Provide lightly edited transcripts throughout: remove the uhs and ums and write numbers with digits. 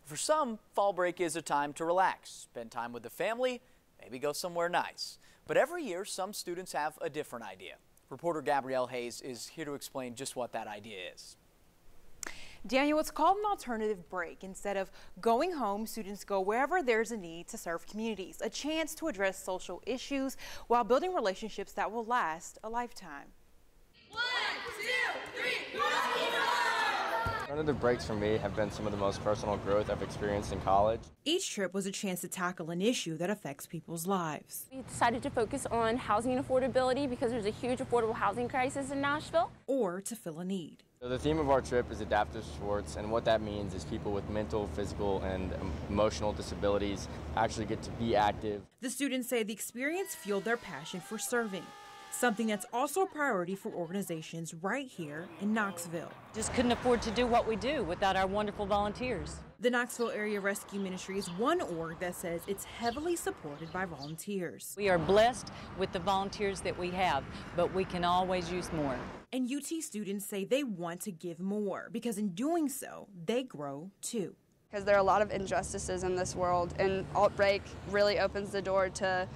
For some, fall break is a time to relax, spend time with the family, maybe go somewhere nice. But every year, some students have a different idea. Reporter Gabrielle Hayes is here to explain just what that idea is. Daniel, it's called an alternative break. Instead of going home, students go wherever there's a need to serve communities, a chance to address social issues while building relationships that will last a lifetime. 1, 2, 3, rock! Alternative breaks for me have been some of the most personal growth I've experienced in college. Each trip was a chance to tackle an issue that affects people's lives. We decided to focus on housing affordability because there's a huge affordable housing crisis in Nashville. Or to fill a need. So the theme of our trip is adaptive sports, and what that means is people with mental, physical, and emotional disabilities actually get to be active. The students say the experience fueled their passion for serving, something that's also a priority for organizations right here in Knoxville. Just couldn't afford to do what we do without our wonderful volunteers. The Knoxville Area Rescue Ministry is one org that says it's heavily supported by volunteers. We are blessed with the volunteers that we have, but we can always use more. And UT students say they want to give more because in doing so, they grow too. Because there are a lot of injustices in this world, and Alt Break really opens the door to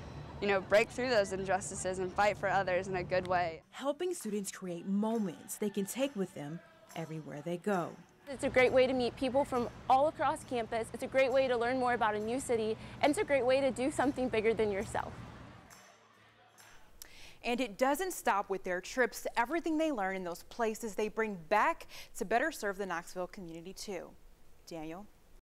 break through those injustices and fight for others in a good way. Helping students create moments they can take with them everywhere they go. It's a great way to meet people from all across campus. It's a great way to learn more about a new city, and it's a great way to do something bigger than yourself. And it doesn't stop with their trips. Everything they learn in those places they bring back to better serve the Knoxville community too. Daniel?